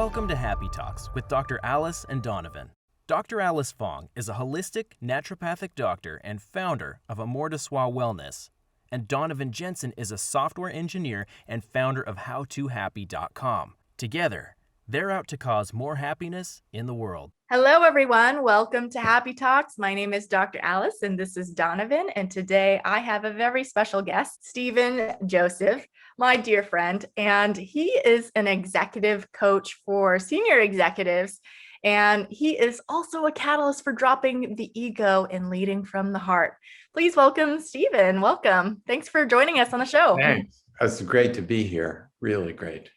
Welcome to Happy Talks with Dr. Alice and Donovan. Dr. Alice Fong is a holistic naturopathic doctor and founder of Amour de Soi Wellness. And Donovan Jensen is a software engineer and founder of HowToHappy.com. Together, they're out to cause more happiness in the world. Hello, everyone. Welcome to Happy Talks. My name is Dr. Alice, and this is Donovan. And today I have a very special guest, Stephen Joseph, my dear friend. And he is an executive coach for senior executives. And he is also a catalyst for dropping the ego and leading from the heart. Please welcome Stephen. Welcome. Thanks for joining us on the show. Thanks. It's great to be here. Really great.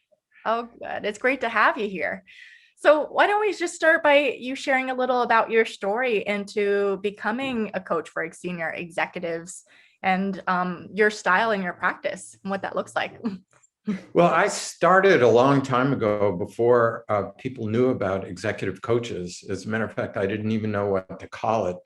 Oh, good. It's great to have you here. So why don't we just start by you sharing a little about your story into becoming a coach for senior executives and your style and your practice and what that looks like. Well, I started a long time ago before people knew about executive coaches. As a matter of fact, I didn't even know what to call it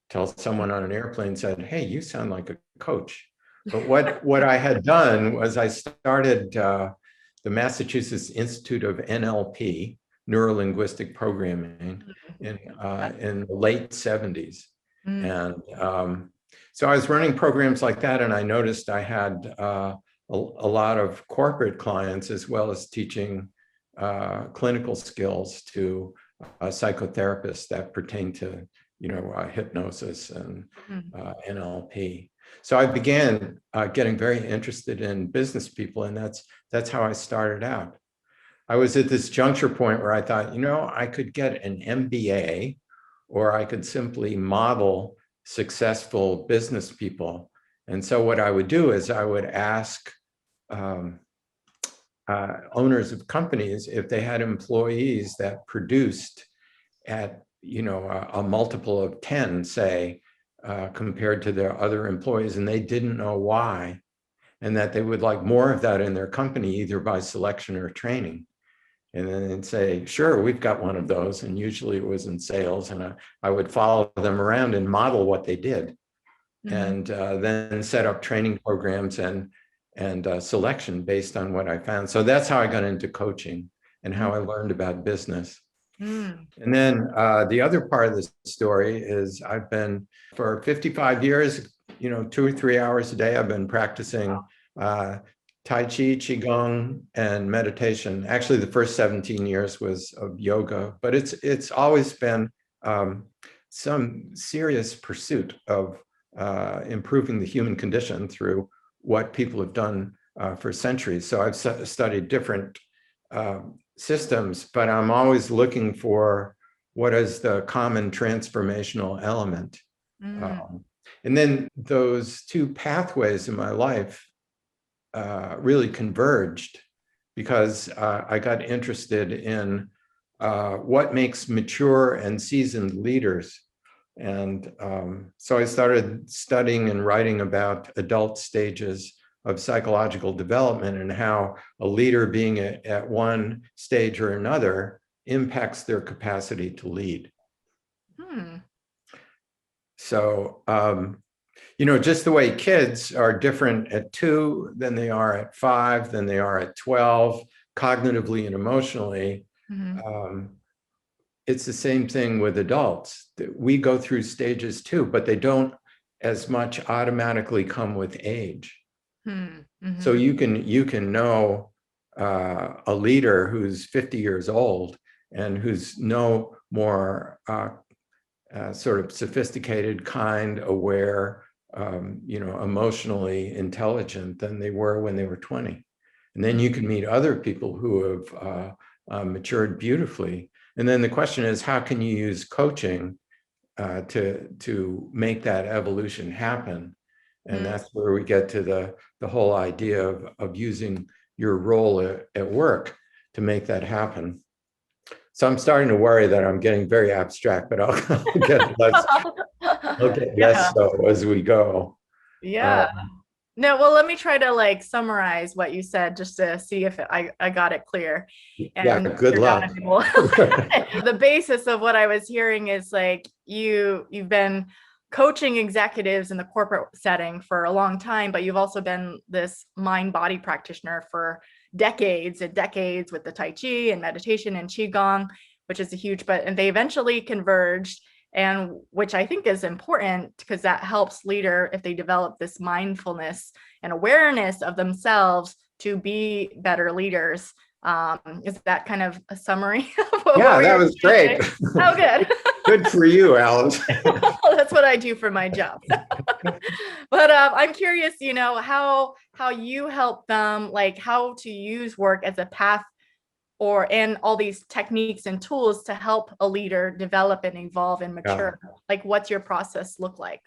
till someone on an airplane said, "Hey, you sound like a coach." But what I had done was I started the Massachusetts Institute of NLP, Neuro-Linguistic Programming, in the late 70s. And so I was running programs like that, and I noticed I had a lot of corporate clients as well as teaching clinical skills to psychotherapists that pertain to, hypnosis and NLP. So I began getting very interested in business people, and that's how I started out. I was at this juncture point where I thought, I could get an MBA, or I could simply model successful business people. And so what I would do is I would ask owners of companies if they had employees that produced at, a multiple of 10, say, compared to their other employees, and they didn't know why, and that they would like more of that in their company, either by selection or training. And then they'd say, "Sure, we've got one of those." And usually it was in sales, and I would follow them around and model what they did, and then set up training programs and selection based on what I found. So that's how I got into coaching and how I learned about business. And then the other part of the story is I've been, for 55 years, 2 or 3 hours a day, I've been practicing Tai Chi, Qigong, and meditation. Actually, the first 17 years was of yoga, but it's always been some serious pursuit of improving the human condition through what people have done for centuries. So I've studied different systems, but I'm always looking for what is the common transformational element. And then those two pathways in my life really converged because I got interested in what makes mature and seasoned leaders. And so I started studying and writing about adult stages of psychological development and how a leader being at one stage or another impacts their capacity to lead. So, just the way kids are different at 2 than they are at 5, than they are at 12, cognitively and emotionally. It's the same thing with adults. We go through stages too, but they don't as much automatically come with age. So you can know a leader who's 50 years old and who's no more sort of sophisticated, kind, aware, emotionally intelligent than they were when they were 20. And then you can meet other people who have matured beautifully. And then the question is, how can you use coaching to make that evolution happen? And that's where we get to the whole idea of using your role at work to make that happen. So I'm starting to worry that I'm getting very abstract, but I'll get less so as we go. No, well, let me try to summarize what you said just to see if I got it clear. And good luck. The basis of what I was hearing is you've been coaching executives in the corporate setting for a long time, but you've also been this mind-body practitioner for decades and decades with the Tai Chi and meditation and Qigong, which is a huge, and they eventually converged, and which I think is important because that helps leader if they develop this mindfulness and awareness of themselves to be better leaders. Is that kind of a summary of what Yeah, that was great. Oh, good. Good for you, Alice. Well, that's what I do for my job. But I'm curious, how you help them, like how to use work as a path and all these techniques and tools to help a leader develop and evolve and mature. Yeah. Like, what's your process look like?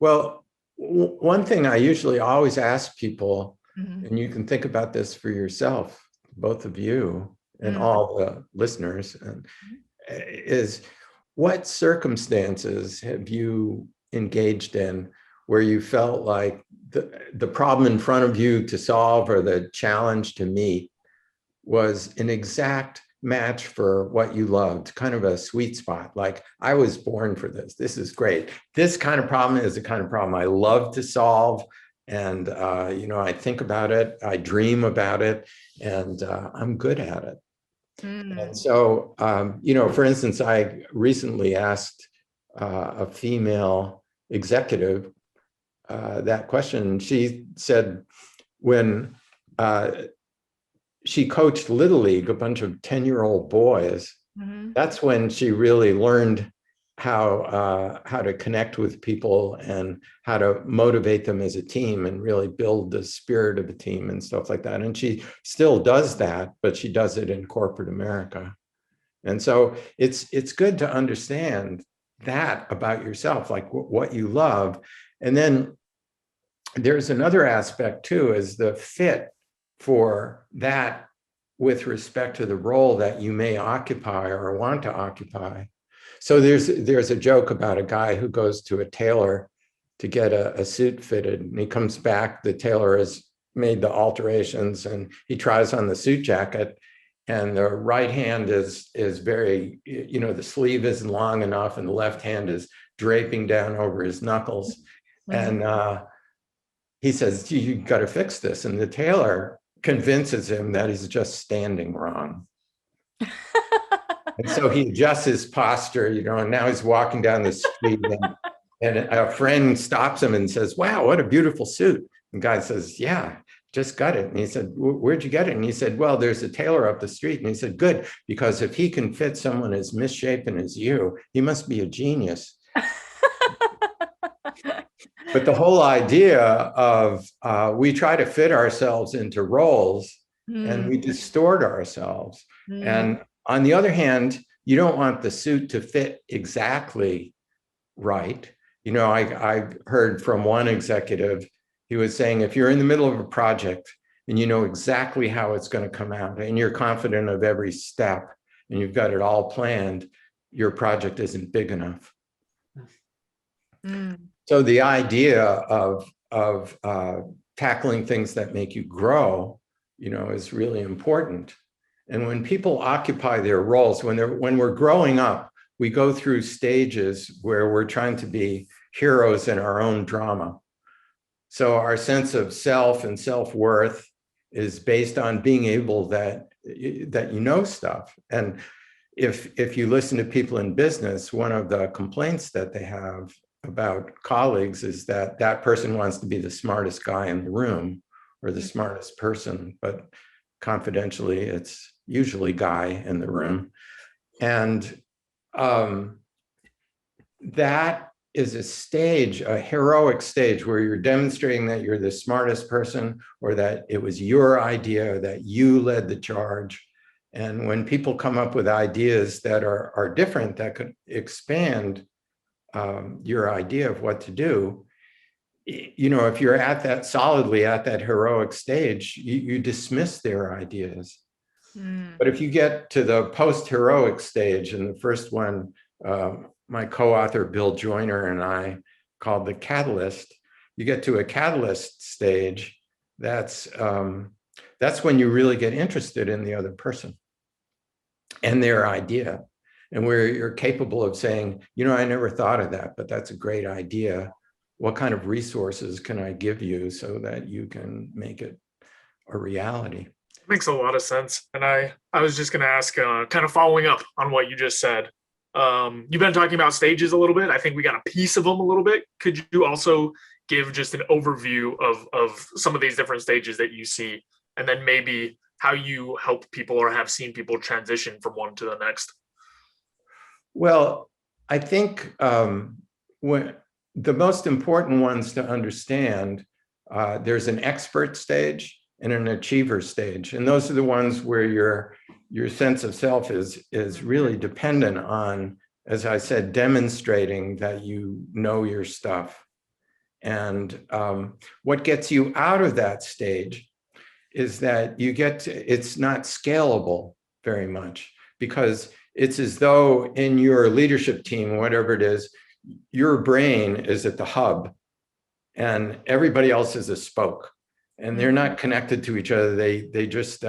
Well, one thing I usually always ask people, Mm-hmm. and you can think about this for yourself, both of you and Mm-hmm. all the listeners, is what circumstances have you engaged in where you felt like the problem in front of you to solve or the challenge to meet was an exact match for what you loved, kind of a sweet spot. Like, I was born for this. This is great. This kind of problem is the kind of problem I love to solve. And, I think about it, I dream about it, and I'm good at it. And so, for instance, I recently asked a female executive that question. She said when she coached Little League, a bunch of 10-year-old boys, that's when she really learned how to connect with people and how to motivate them as a team and really build the spirit of a team and stuff like that. And she still does that, but she does it in corporate America. And so it's good to understand that about yourself, like what you love. And then there's another aspect too, is the fit for that with respect to the role that you may occupy or want to occupy. So there's a joke about a guy who goes to a tailor to get a suit fitted, and he comes back, the tailor has made the alterations, and he tries on the suit jacket, and the right hand is very, the sleeve isn't long enough, and the left hand is draping down over his knuckles. And he says, you got to fix this. And the tailor convinces him that he's just standing wrong. And so he adjusts his posture, and now he's walking down the street, and a friend stops him and says, wow, what a beautiful suit. And the guy says, yeah, just got it. And he said, where'd you get it? And he said, well, there's a tailor up the street. And he said, good, because if he can fit someone as misshapen as you, he must be a genius. But the whole idea of we try to fit ourselves into roles and we distort ourselves. And on the other hand, you don't want the suit to fit exactly right. I heard from one executive, he was saying, if you're in the middle of a project and you know exactly how it's going to come out and you're confident of every step and you've got it all planned, your project isn't big enough. So the idea of tackling things that make you grow, is really important. And when people occupy their roles, when we're growing up, we go through stages where we're trying to be heroes in our own drama. So our sense of self and self-worth is based on being able that stuff. And if you listen to people in business, one of the complaints that they have about colleagues is that person wants to be the smartest guy in the room or the smartest person, but confidentially, it's usually guy in the room. And that is a stage, a heroic stage, where you're demonstrating that you're the smartest person or that it was your idea, that you led the charge. And when people come up with ideas that are different, that could expand your idea of what to do, if you're solidly at that heroic stage, you dismiss their ideas. But if you get to the post-heroic stage, and the first one, my co-author Bill Joyner and I called the catalyst, you get to a catalyst stage, that's when you really get interested in the other person and their idea, and where you're capable of saying, I never thought of that, but that's a great idea. What kind of resources can I give you so that you can make it a reality? Makes a lot of sense. And I was just going to ask, kind of following up on what you just said. You've been talking about stages a little bit. I think we got a piece of them a little bit. Could you also give just an overview of some of these different stages that you see, and then maybe how you help people or have seen people transition from one to the next? Well, I think when the most important ones to understand, there's an expert stage and an achiever stage. And those are the ones where your sense of self is really dependent on, as I said, demonstrating that you know your stuff. And what gets you out of that stage is that it's not scalable very much, because it's as though in your leadership team, whatever it is, your brain is at the hub and everybody else is a spoke. And they're not connected to each other. They just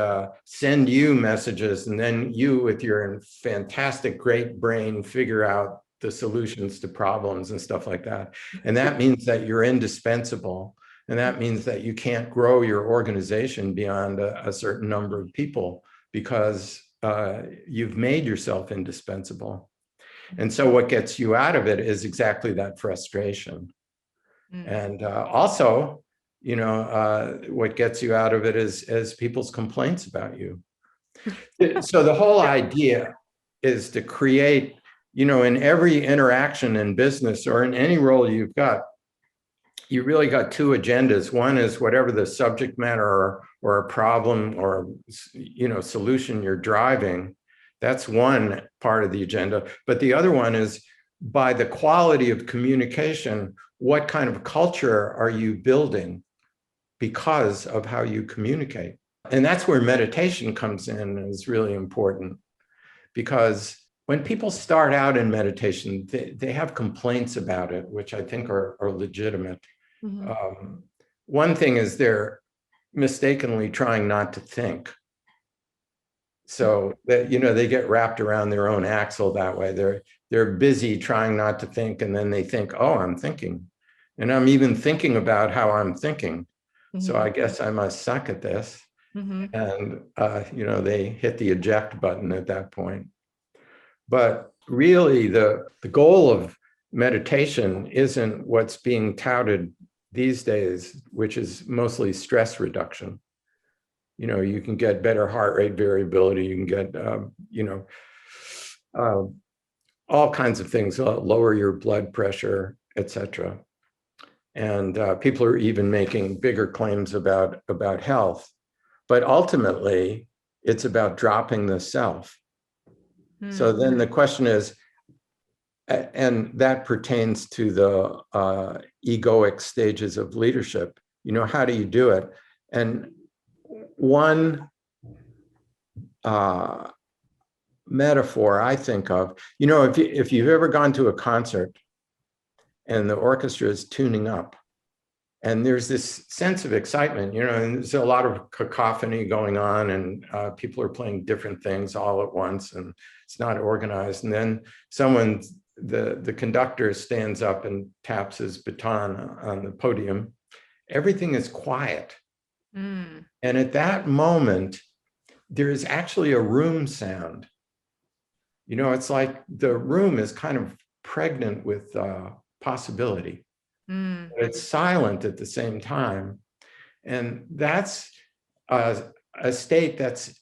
send you messages, and then you, with your fantastic, great brain, figure out the solutions to problems and stuff like that. And that means that you're indispensable. And that means that you can't grow your organization beyond a certain number of people, because you've made yourself indispensable. And so what gets you out of it is exactly that frustration. And also, what gets you out of it is people's complaints about you. So the whole idea is to create, in every interaction in business or in any role you've got, you really got two agendas. One is whatever the subject matter or a problem or, solution you're driving. That's one part of the agenda. But the other one is, by the quality of communication, what kind of culture are you building because of how you communicate? And that's where meditation comes in and is really important, because when people start out in meditation, they have complaints about it, which I think are legitimate. One thing is they're mistakenly trying not to think. So that, they get wrapped around their own axle that way. They're busy trying not to think, and then they think, oh, I'm thinking. And I'm even thinking about how I'm thinking. So I guess I must suck at this. And, they hit the eject button at that point. But really, the goal of meditation isn't what's being touted these days, which is mostly stress reduction. You can get better heart rate variability. You can get, all kinds of things, lower your blood pressure, etc. And people are even making bigger claims about health. But ultimately, it's about dropping the self. So then the question is, and that pertains to the egoic stages of leadership, how do you do it? And one metaphor I think of, if you've ever gone to a concert and the orchestra is tuning up, and there's this sense of excitement, and there's a lot of cacophony going on, and people are playing different things all at once, and it's not organized. And then the conductor stands up and taps his baton on the podium. Everything is quiet. And at that moment, there is actually a room sound. It's like the room is kind of pregnant with possibility. It's silent at the same time. And that's a state that's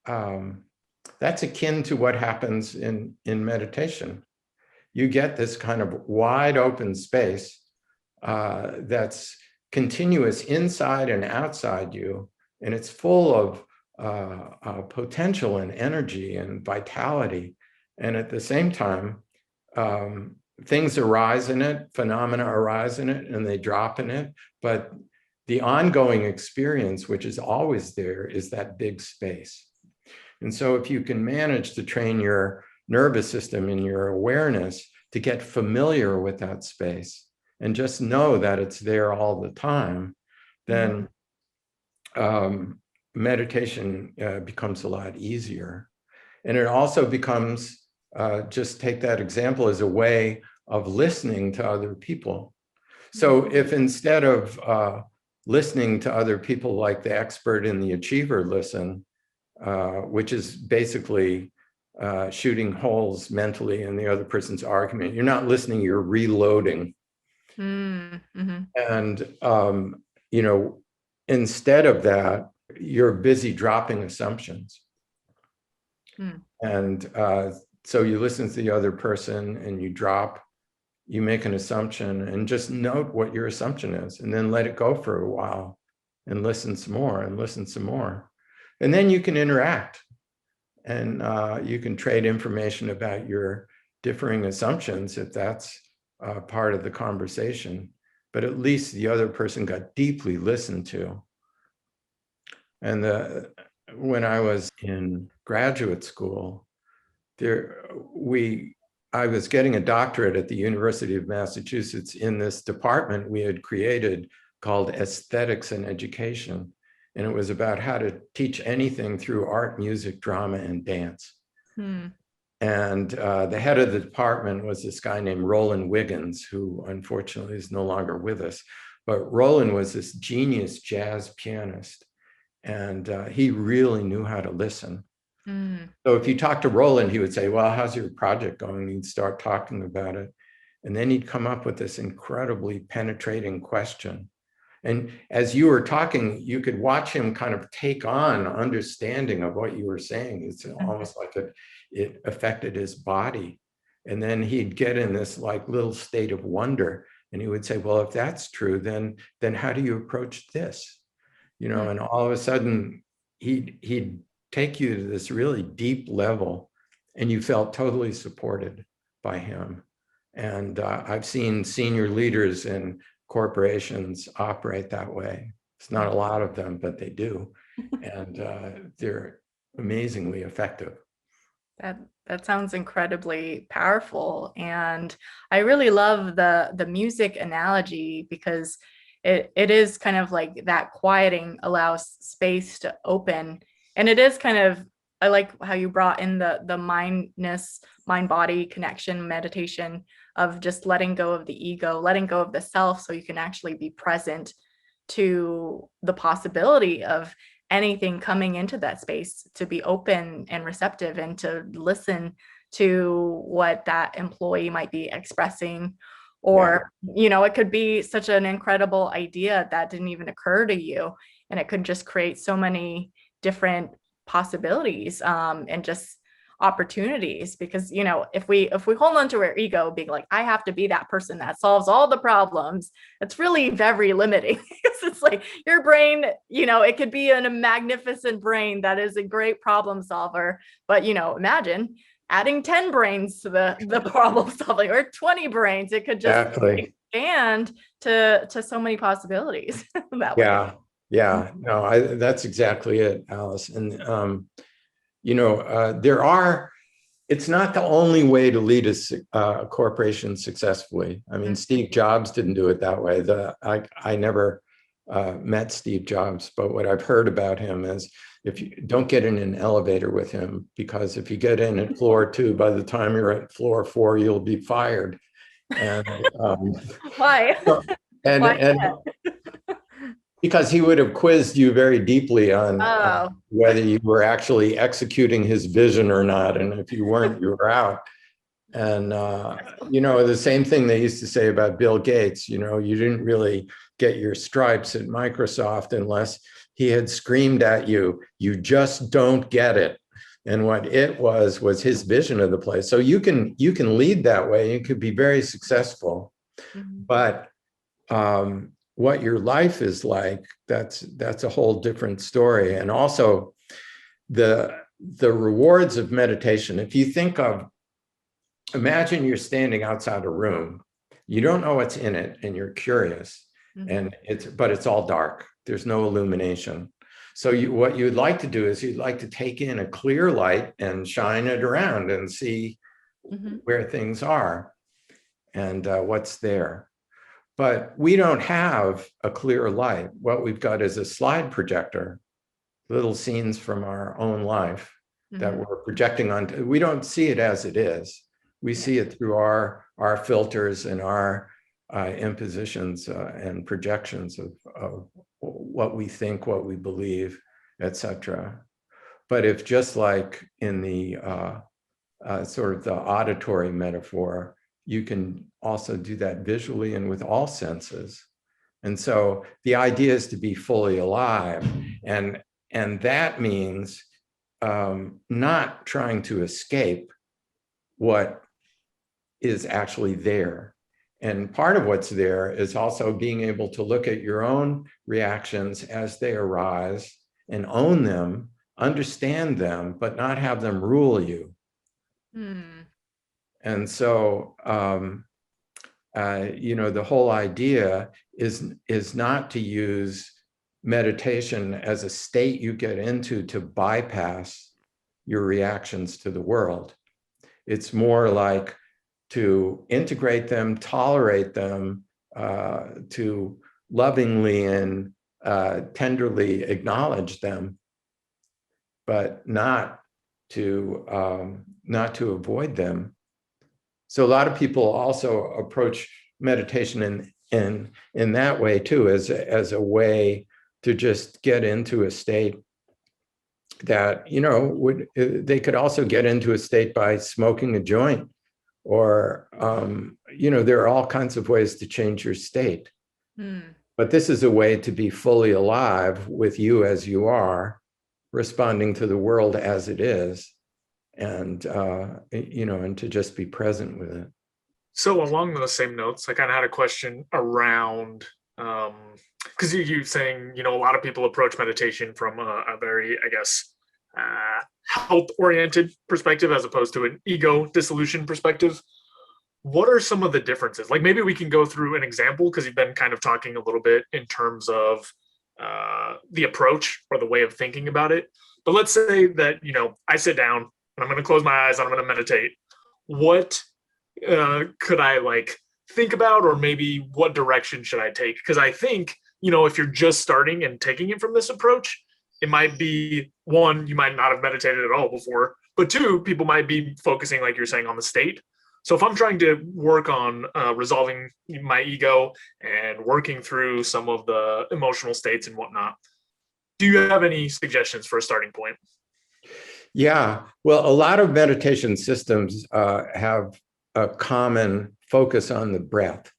akin to what happens in meditation. You get this kind of wide open space that's continuous inside and outside you, and it's full of potential and energy and vitality. And at the same time, things arise in it, phenomena arise in it, and they drop in it. But the ongoing experience, which is always there, is that big space. And so if you can manage to train your nervous system and your awareness to get familiar with that space and just know that it's there all the time, then meditation becomes a lot easier. And it also becomes, just take that example as a way of listening to other people. So if instead of listening to other people like the expert and the achiever listen, which is basically shooting holes mentally in the other person's argument. You're not listening, you're reloading. Mm-hmm. And, you know, instead of that, you're busy dropping assumptions. And so you listen to the other person and you make an assumption and just note what your assumption is, and then let it go for a while and listen some more and listen some more. And then you can interact and you can trade information about your differing assumptions if that's part of the conversation. But at least the other person got deeply listened to. And when I was in graduate school, I was getting a doctorate at the University of Massachusetts in this department we had created called Aesthetics and Education. And it was about how to teach anything through art, music, drama, and dance. And the head of the department was this guy named Roland Wiggins, who unfortunately is no longer with us. But Roland was this genius jazz pianist, and he really knew how to listen. So if you talk to Roland, he would say, well, how's your project going? He'd start talking about it. And then he'd come up with this incredibly penetrating question. And as you were talking, you could watch him kind of take on understanding of what you were saying. It's almost like it affected his body. And then he'd get in this like little state of wonder. And he would say, well, if that's true, then how do you approach this? You know, and all of a sudden he'd take you to this really deep level, and you felt totally supported by him. And I've seen senior leaders in corporations operate that way. It's not a lot of them, but they do. And they're amazingly effective. That sounds incredibly powerful. And I really love the music analogy, because it is kind of like that quieting allows space to open. And it is kind of, I like how you brought in the mind-body connection meditation of just letting go of the ego, letting go of the self, so you can actually be present to the possibility of anything coming into that space, to be open and receptive and to listen to what that employee might be expressing. Or, you know, it could be such an incredible idea that didn't even occur to you, and it could just create so many different possibilities and just opportunities. Because, you know, if we hold on to our ego being like, I have to be that person that solves all the problems, it's really very limiting. Because it's like your brain, you know, it could be a magnificent brain that is a great problem solver, but, you know, imagine adding 10 brains to the problem solving, or 20 brains. It could just expand to so many possibilities that way. Yeah, no, that's exactly it, Alice. And, you know, it's not the only way to lead a corporation successfully. I mean, Steve Jobs didn't do it that way. I never met Steve Jobs, but what I've heard about him is, if you don't get in an elevator with him, because if you get in at floor 2, by the time you're at floor 4, you'll be fired. And why? And because he would have quizzed you very deeply on whether you were actually executing his vision or not. And if you weren't, you were out. And, you know, the same thing they used to say about Bill Gates, you know, you didn't really get your stripes at Microsoft unless he had screamed at you, you just don't get it. And what it was his vision of the place. So you can lead that way. You could be very successful. But what your life is like, that's a whole different story. And also the rewards of meditation. If you think of, imagine you're standing outside a room, you don't know what's in it, and you're curious, and but it's all dark. There's no illumination. So what you'd like to do is you'd like to take in a clear light and shine it around and see where things are and what's there. But we don't have a clear light. What we've got is a slide projector, little scenes from our own life that we're projecting onto. We don't see it as it is. We see it through our filters and our impositions and projections of what we think, what we believe, etc. But if just like in the sort of the auditory metaphor, you can also do that visually and with all senses. And so the idea is to be fully alive. And that means not trying to escape what is actually there. And part of what's there is also being able to look at your own reactions as they arise and own them, understand them, but not have them rule you. And so, the whole idea is not to use meditation as a state you get into to bypass your reactions to the world. It's more like to integrate them, tolerate them, to lovingly and tenderly acknowledge them, but not to avoid them. So a lot of people also approach meditation in that way too, as a way to just get into a state that, they could also get into a state by smoking a joint, or, there are all kinds of ways to change your state. But this is a way to be fully alive with you as you are, responding to the world as it is, and to just be present with it. So along those same notes, I kind of had a question around, because you're saying, a lot of people approach meditation from a very, I guess, health-oriented perspective as opposed to an ego dissolution perspective. What are some of the differences? Like maybe we can go through an example, because you've been kind of talking a little bit in terms of the approach or the way of thinking about it. But let's say that, I sit down and I'm going to close my eyes and I'm going to meditate. What could I think about, or maybe what direction should I take? Because I think, if you're just starting and taking it from this approach, it might be, one, you might not have meditated at all before, but two, people might be focusing, like you're saying, on the state. So if I'm trying to work on resolving my ego and working through some of the emotional states and whatnot, do you have any suggestions for a starting point? Yeah, well, a lot of meditation systems have a common focus on the breath.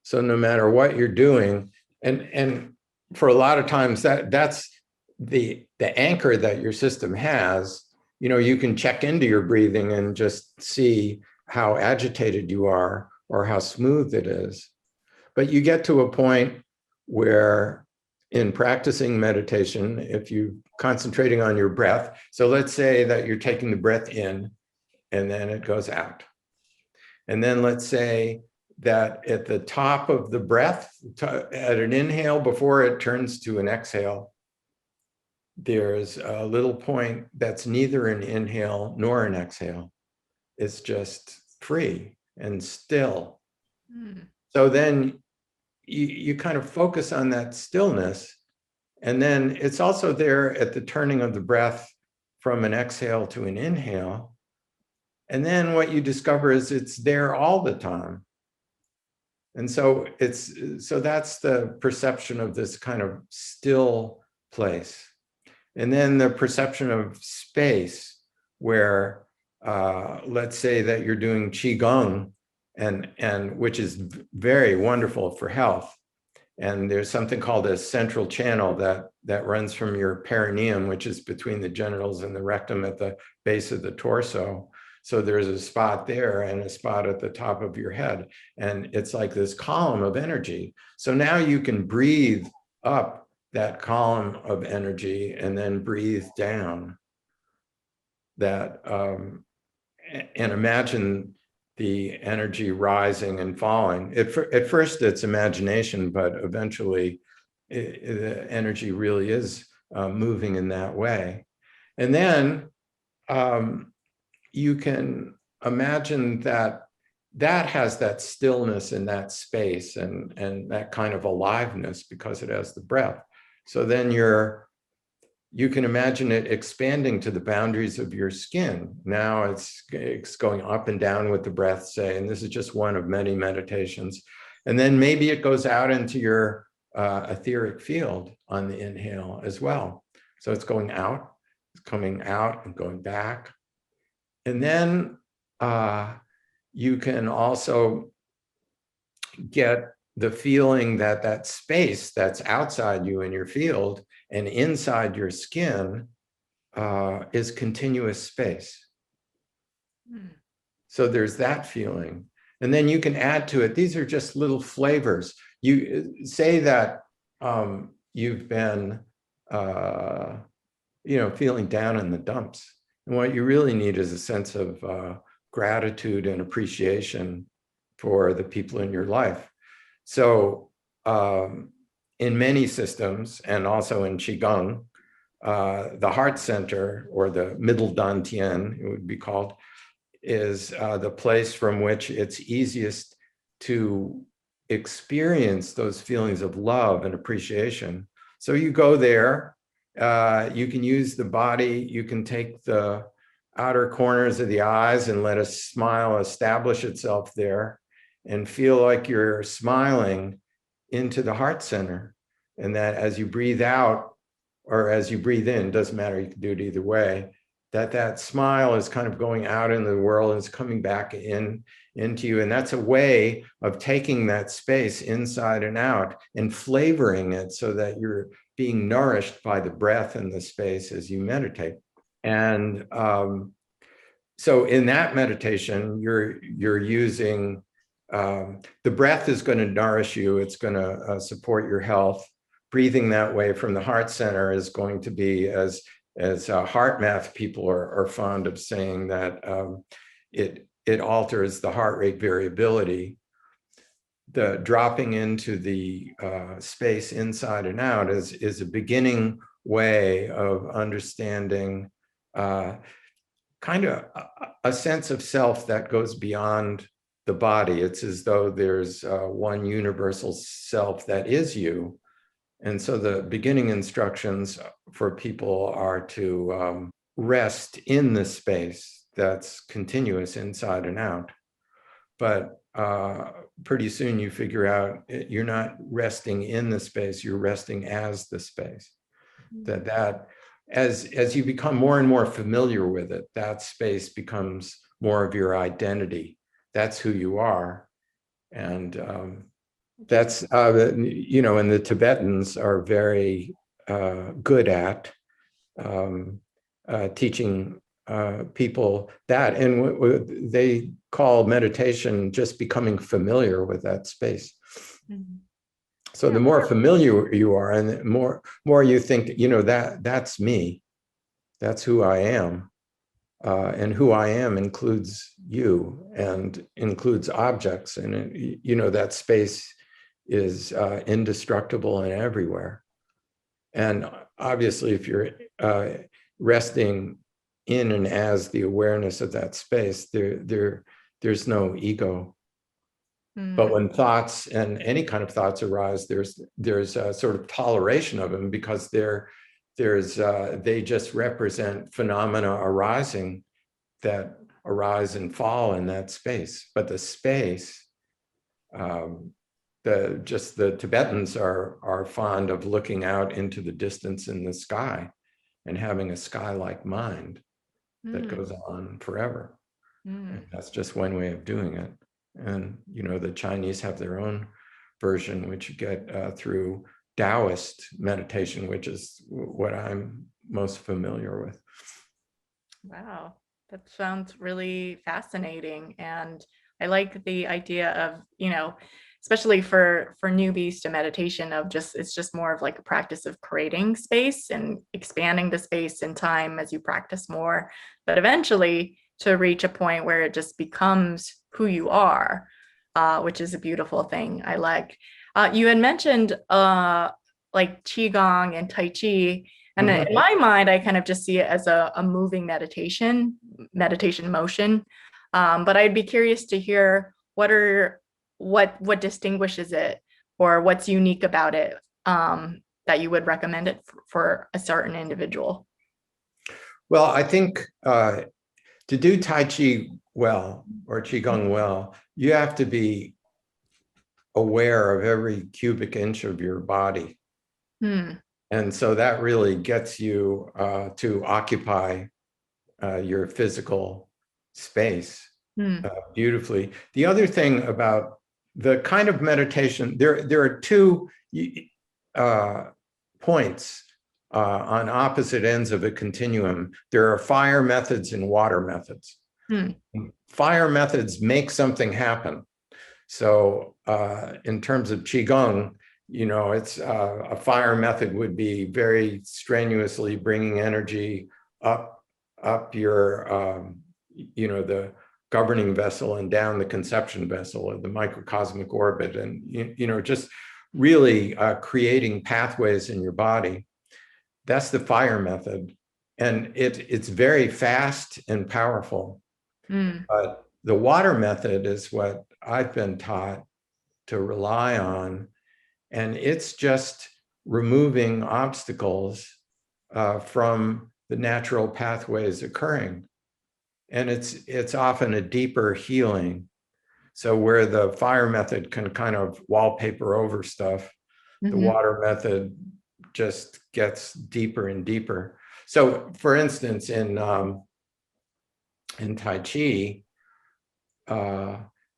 So no matter what you're doing, and for a lot of times that's the anchor that your system has. You can check into your breathing and just see how agitated you are or how smooth it is. But you get to a point where in practicing meditation, if you're concentrating on your breath, so let's say that you're taking the breath in and then it goes out. And then let's say that at the top of the breath, at an inhale before it turns to an exhale, there's a little point that's neither an inhale nor an exhale. It's just free and still. So then you kind of focus on that stillness. And then it's also there at the turning of the breath from an exhale to an inhale. And then what you discover is it's there all the time. And so that's the perception of this kind of still place. And then the perception of space, where let's say that you're doing Qigong, and which is very wonderful for health. And there's something called a central channel that runs from your perineum, which is between the genitals and the rectum at the base of the torso. So there's a spot there and a spot at the top of your head. And it's like this column of energy. So now you can breathe up that column of energy and then breathe down that, and imagine the energy rising and falling. At first it's imagination, but eventually the energy really is moving in that way. And then you can imagine that has that stillness in that space and that kind of aliveness because it has the breath. So then you can imagine it expanding to the boundaries of your skin. Now it's going up and down with the breath, say, and this is just one of many meditations. And then maybe it goes out into your etheric field on the inhale as well. So it's going out, it's coming out and going back. And then you can also get the feeling that that space that's outside you in your field and inside your skin is continuous space. So there's that feeling. And then you can add to it, these are just little flavors. You say that you've been, feeling down in the dumps. And what you really need is a sense of gratitude and appreciation for the people in your life. So in many systems, and also in Qigong, the heart center, or the middle dantian, it would be called, is the place from which it's easiest to experience those feelings of love and appreciation. So you go there, you can use the body, you can take the outer corners of the eyes and let a smile establish itself there and feel like you're smiling into the heart center. And that as you breathe out or as you breathe in, doesn't matter, you can do it either way, that smile is kind of going out into the world and it's coming back into you. And that's a way of taking that space inside and out and flavoring it so that you're being nourished by the breath and the space as you meditate. And so in that meditation, you're using, the breath is going to nourish you. It's going to support your health. Breathing that way from the heart center is going to be, as heart math people are fond of saying, that it alters the heart rate variability. The dropping into the space inside and out is a beginning way of understanding kind of a sense of self that goes beyond the body. It's as though there's one universal self that is you. And so the beginning instructions for people are to rest in the space that's continuous inside and out. But pretty soon you figure out you're not resting in the space, you're resting as the space. That as you become more and more familiar with it, that space becomes more of your identity. That's who you are. And that's, and the Tibetans are very good at teaching people that. And they call meditation just becoming familiar with that space. Mm-hmm. So the more familiar you are, and the more you think, that's me, that's who I am. And who I am includes you and includes objects. And, that space is indestructible and everywhere. And obviously, if you're resting in and as the awareness of that space, there's no ego. But when thoughts and any kind of thoughts arise, there's a sort of toleration of them, because they just represent phenomena arising that arise and fall in that space. But the space, the Tibetans are fond of looking out into the distance in the sky and having a sky-like mind that goes on forever. And that's just one way of doing it. And, the Chinese have their own version, which you get through Taoist meditation, which is what I'm most familiar with. Wow, that sounds really fascinating. And I like the idea of, especially for newbies to meditation, it's just more of like a practice of creating space and expanding the space and time as you practice more, but eventually to reach a point where it just becomes who you are, which is a beautiful thing. I like. You had mentioned like Qigong and Tai Chi. And in my mind, I kind of just see it as a moving meditation motion. But I'd be curious to hear what distinguishes it, or what's unique about it, that you would recommend it for a certain individual. Well, I think to do Tai Chi well, or Qigong well, you have to be aware of every cubic inch of your body. Hmm. And so that really gets you to occupy your physical space beautifully. The other thing about the kind of meditation, there are two points on opposite ends of a continuum. There are fire methods and water methods. Fire methods make something happen. So in terms of Qigong, it's a fire method would be very strenuously bringing energy up your, the governing vessel and down the conception vessel or the microcosmic orbit, and just really creating pathways in your body. That's the fire method, and it's very fast and powerful. But the water method is what I've been taught to rely on, and it's just removing obstacles from the natural pathways occurring. And it's often a deeper healing. So where the fire method can kind of wallpaper over stuff, the water method just gets deeper and deeper. So for instance, in Tai Chi,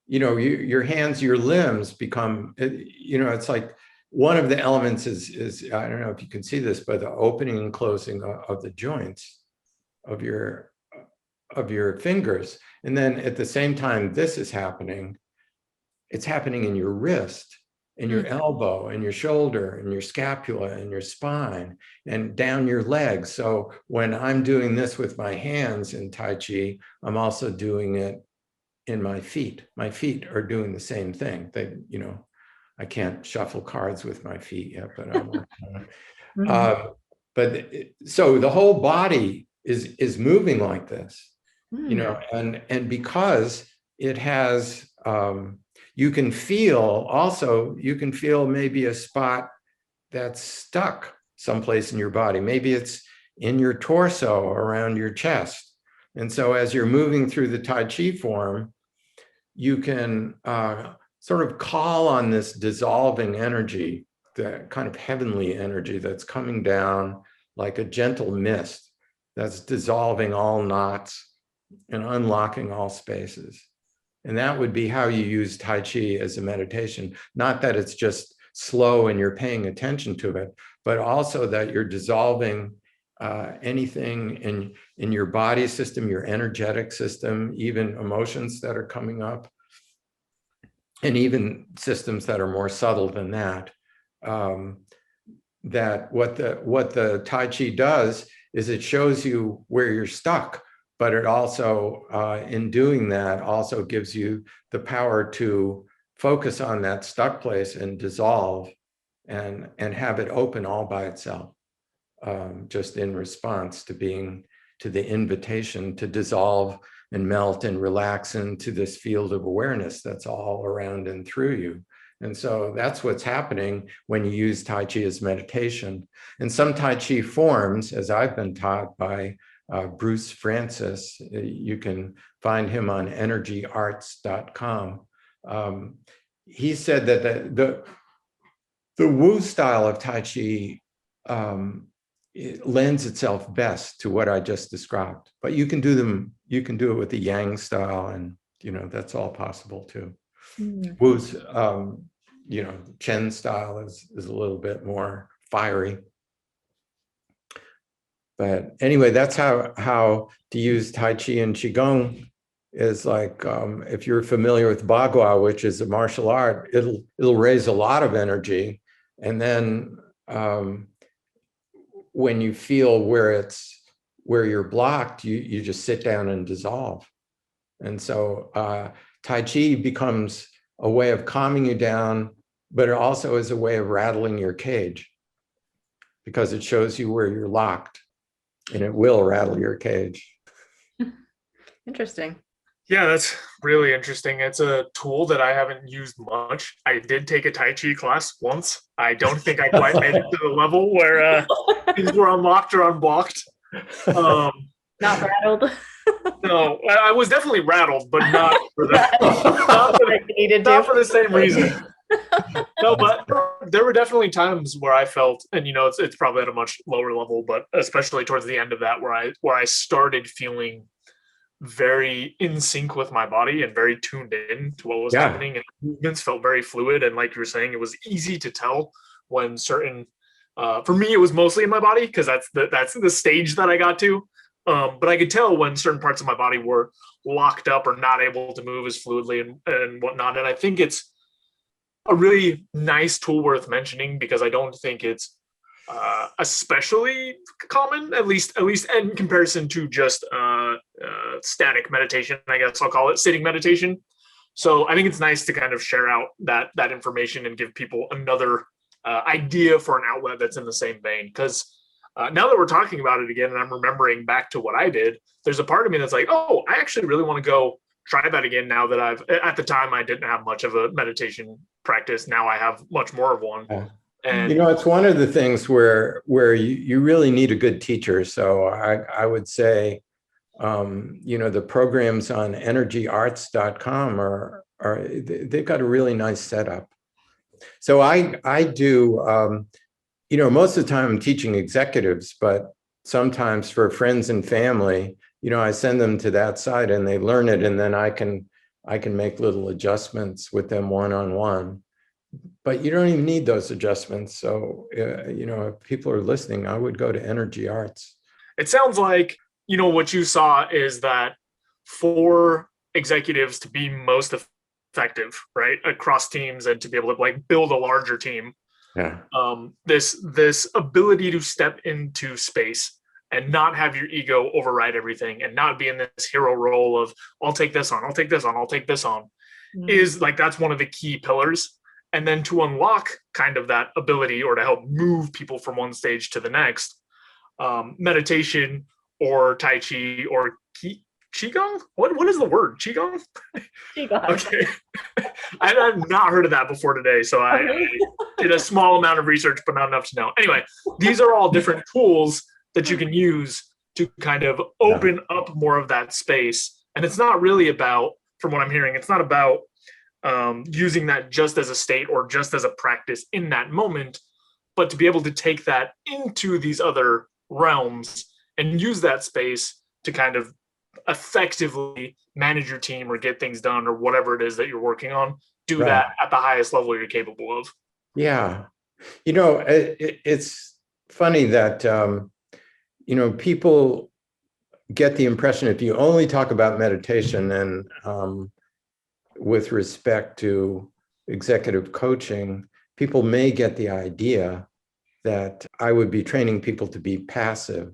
your hands, your limbs become, it's like one of the elements is I don't know if you can see this, but the opening and closing of the joints of your fingers. And then at the same time this is happening, it's happening in your wrist and your elbow and your shoulder and your scapula and your spine and down your legs. So when I'm doing this with my hands in Tai Chi, I'm also doing it in my feet. My feet are doing the same thing. I can't shuffle cards with my feet yet, but I'm working on it. So the whole body is moving like this, and because it has, you can feel maybe a spot that's stuck someplace in your body. Maybe it's in your torso or around your chest. And so as you're moving through the Tai Chi form, you can sort of call on this dissolving energy, the kind of heavenly energy that's coming down like a gentle mist that's dissolving all knots and unlocking all spaces. And that would be how you use Tai Chi as a meditation. Not that it's just slow and you're paying attention to it, but also that you're dissolving anything in your body system, your energetic system, even emotions that are coming up, and even systems that are more subtle than that. That what the Tai Chi does is it shows you where you're stuck, but it also, in doing that, also gives you the power to focus on that stuck place and dissolve and have it open all by itself, just in response to the invitation to dissolve and melt and relax into this field of awareness that's all around and through you. And so that's what's happening when you use Tai Chi as meditation. And some Tai Chi forms, as I've been taught by Bruce Francis, you can find him on energyarts.com. He said that the Wu style of Tai Chi it lends itself best to what I just described. But you can do it with the Yang style, and that's all possible too. Wu's Chen style is a little bit more fiery. But anyway, that's how to use Tai Chi and Qigong is like, if you're familiar with Bagua, which is a martial art, it'll raise a lot of energy. And then when you feel where you're blocked, you just sit down and dissolve. And so Tai Chi becomes a way of calming you down, but it also is a way of rattling your cage, because it shows you where you're locked, and it will rattle your cage. Interesting. Yeah, that's really interesting. It's a tool that I haven't used much. I did take a Tai Chi class once. I don't think I quite made it to the level where things were unlocked or unblocked. Not rattled. No, I was definitely rattled, but not for the, not for the same reason. No, but there were definitely times where I felt, and it's probably at a much lower level, but especially towards the end of that, where I started feeling very in sync with my body and very tuned in to what was Yeah. happening, and movements felt very fluid. And like you were saying, it was easy to tell when certain, for me, it was mostly in my body because that's the stage that I got to. But I could tell when certain parts of my body were locked up or not able to move as fluidly and whatnot. And I think it's a really nice tool worth mentioning because I don't think it's especially common, at least in comparison to just static meditation. I guess I'll call it sitting meditation. So I think it's nice to kind of share out that information and give people another idea for an outlet that's in the same vein. Because now that we're talking about it again, and I'm remembering back to what I did, there's a part of me that's like, oh, I actually really want to go try that again. Now that at the time I didn't have much of a meditation practice. Now I have much more of one. Yeah. And it's one of the things where you really need a good teacher. So I would say, the programs on energyarts.com they've got a really nice setup. So I do, most of the time I'm teaching executives, but sometimes for friends and family, I send them to that site and they learn it, and then I can make little adjustments with them one-on-one. But you don't even need those adjustments. So, if people are listening, I would go to Energy Arts. It sounds like, what you saw is that for executives to be most effective, right, across teams and to be able to like build a larger team, yeah, this ability to step into space and not have your ego override everything and not be in this hero role of I'll take this on, I'll take this on, I'll take this on, is like that's one of the key pillars. And then to unlock kind of that ability or to help move people from one stage to the next, meditation or Tai Chi or Qigong? What is the word? Qigong? Qigong. Okay. I've not heard of that before today. So I did a small amount of research, but not enough to know. Anyway, these are all different tools that you can use to kind of open up more of that space. And it's not really about, from what I'm hearing, it's not about using that just as a state or just as a practice in that moment, but to be able to take that into these other realms and use that space to kind of effectively manage your team or get things done or whatever it is that you're working on. Do that at the highest level you're capable of. Yeah. It's funny that, people get the impression if you only talk about meditation and with respect to executive coaching, people may get the idea that I would be training people to be passive.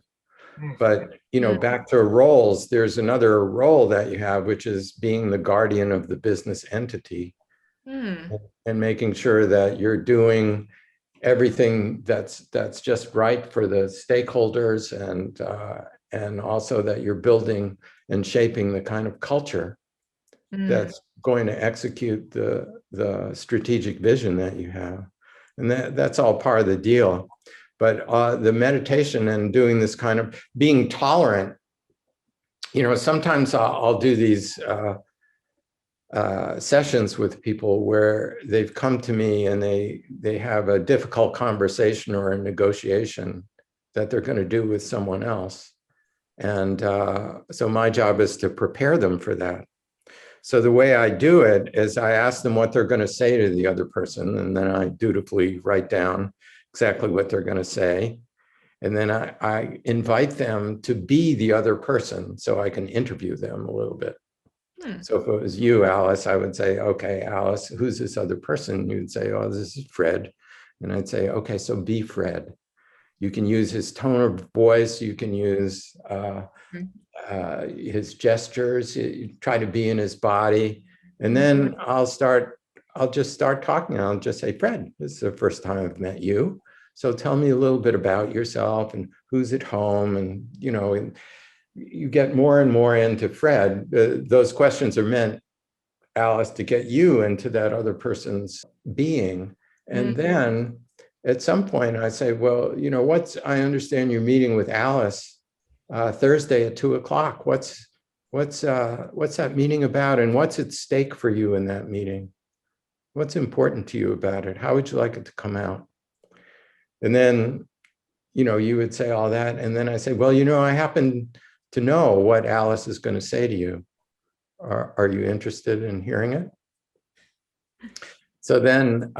But, back to roles, there's another role that you have, which is being the guardian of the business entity and making sure that you're doing everything that's just right for the stakeholders and also that you're building and shaping the kind of culture that's going to execute the strategic vision that you have. And that's all part of the deal. But the meditation and doing this kind of being tolerant, sometimes I'll do these sessions with people where they've come to me and they have a difficult conversation or a negotiation that they're going to do with someone else. And so my job is to prepare them for that. So the way I do it is I ask them what they're going to say to the other person, and then I dutifully write down exactly what they're going to say. And then I invite them to be the other person so I can interview them a little bit. So if it was you, Alice, I would say, okay, Alice, who's this other person? You'd say, oh, this is Fred. And I'd say, okay, so be Fred. You can use his tone of voice. You can use his gestures. You try to be in his body. And then I'll just start talking. I'll just say, Fred, this is the first time I've met you. So tell me a little bit about yourself and who's at home. And, you get more and more into Fred. Those questions are meant, Alice, to get you into that other person's being. And then at some point I say, well, I understand you're meeting with Alice Thursday at 2:00. What's that meeting about? And what's at stake for you in that meeting? What's important to you about it? How would you like it to come out? And then, you would say all that. And then I say, well, I happen to know what Alice is going to say to you. Are you interested in hearing it? So then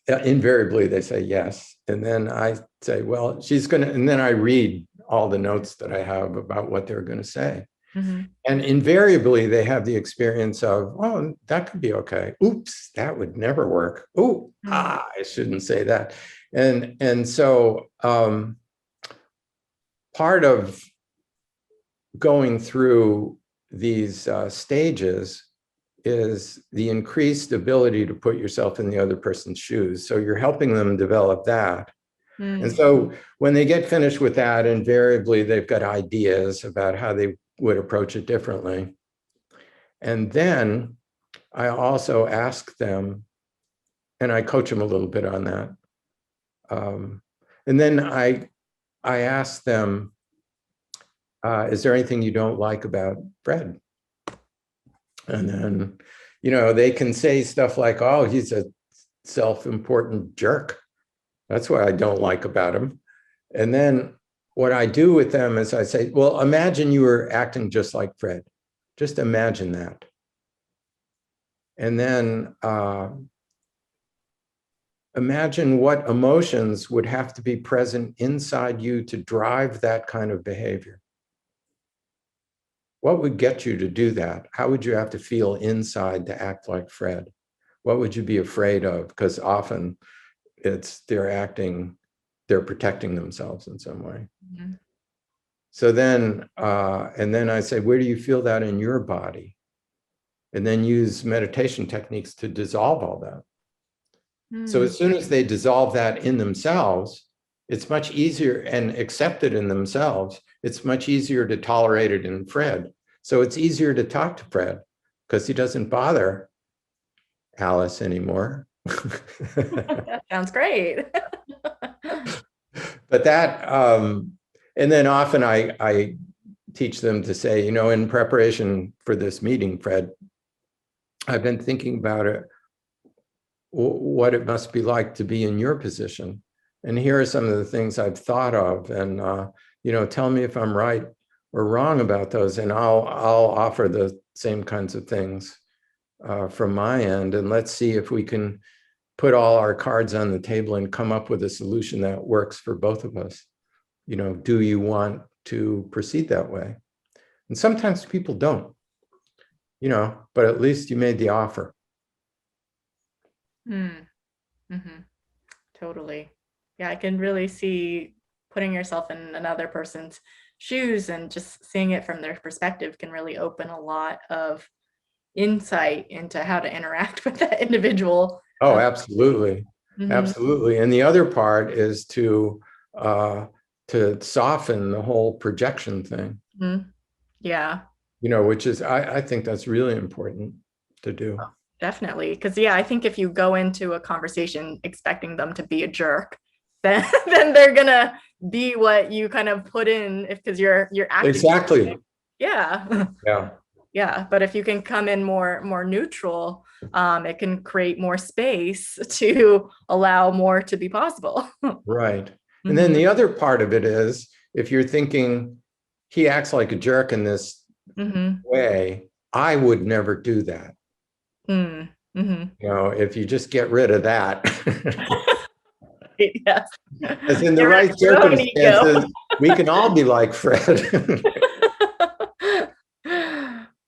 invariably they say yes. And then I say, well, she's going to, and then I read all the notes that I have about what they're going to say. Mm-hmm. And invariably they have the experience of, oh, that could be okay. Oops, that would never work. Oh, I shouldn't say that. And so part of going through these stages is the increased ability to put yourself in the other person's shoes. So you're helping them develop that. And so when they get finished with that, invariably they've got ideas about how they would approach it differently. And then I also ask them, and I coach them a little bit on that. And then I ask them, is there anything you don't like about Fred? And then, they can say stuff like, oh, he's a self-important jerk. That's what I don't like about him. And then what I do with them is I say, well, imagine you were acting just like Fred. Just imagine that. And then imagine what emotions would have to be present inside you to drive that kind of behavior. What would get you to do that? How would you have to feel inside to act like Fred? What would you be afraid of? Because often they're protecting themselves in some way. Mm-hmm. So then, and then I say, where do you feel that in your body? And then use meditation techniques to dissolve all that. So as soon as they dissolve that in themselves, it's much easier and accept it in themselves. It's much easier to tolerate it in Fred. So it's easier to talk to Fred because he doesn't bother Alice anymore. That sounds great. But that, and then often I teach them to say, in preparation for this meeting, Fred, I've been thinking about it, what it must be like to be in your position. And here are some of the things I've thought of. And, tell me if I'm right or wrong about those. And I'll offer the same kinds of things from my end. And let's see if we can put all our cards on the table and come up with a solution that works for both of us. Do you want to proceed that way? And sometimes people don't, but at least you made the offer. Mm-hmm. Totally. Yeah, I can really see putting yourself in another person's shoes and just seeing it from their perspective can really open a lot of insight into how to interact with that individual. Oh, absolutely. Mm-hmm. Absolutely. And the other part is to soften the whole projection thing. Mm-hmm. Yeah. Which is, I think that's really important to do. Oh, definitely. Because I think if you go into a conversation expecting them to be a jerk, then they're gonna be what you kind of put in because you're acting. Exactly. Yeah. Yeah. Yeah. But if you can come in more neutral, it can create more space to allow more to be possible. Right. And then the other part of it is, if you're thinking he acts like a jerk in this way, I would never do that. If you just get rid of that. Yes. As in the right circumstances, we can all be like Fred.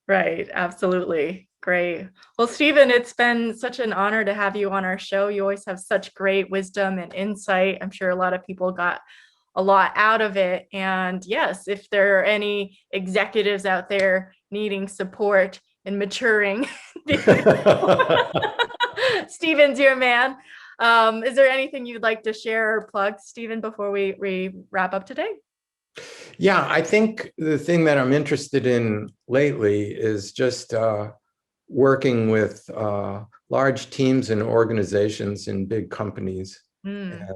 Right. Absolutely. Great. Well, Stephen, it's been such an honor to have you on our show. You always have such great wisdom and insight. I'm sure a lot of people got a lot out of it. And yes, if there are any executives out there needing support in maturing, Stephen's your man. Is there anything you'd like to share or plug, Stephen, before we wrap up today? Yeah, I think the thing that I'm interested in lately is just working with large teams and organizations in big companies. And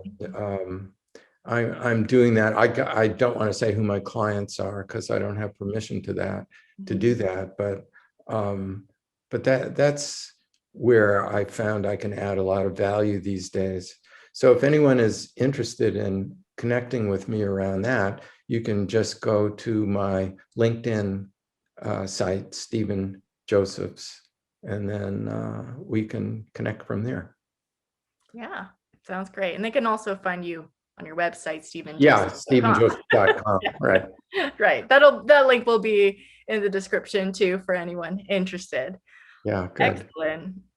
I'm doing that. I don't want to say who my clients are because I don't have permission to do that. But that's where I found I can add a lot of value these days. So if anyone is interested in connecting with me around that, you can just go to my LinkedIn site, Stephen Josephs, and then we can connect from there. Yeah, sounds great. And they can also find you on your website, Stephen. Yeah, StephenJoseph.com. Right. Right. That link will be in the description too for anyone interested. Yeah, good.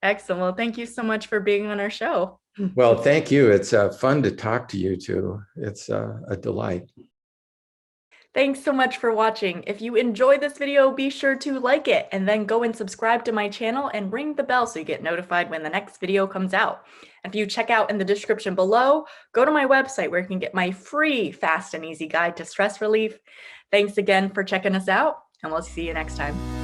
Excellent. Well, thank you so much for being on our show. Well, thank you. It's fun to talk to you too. It's a delight. Thanks so much for watching. If you enjoyed this video, be sure to like it and then go and subscribe to my channel and ring the bell so you get notified when the next video comes out. And if you check out in the description below, go to my website where you can get my free fast and easy guide to stress relief. Thanks again for checking us out, and we'll see you next time.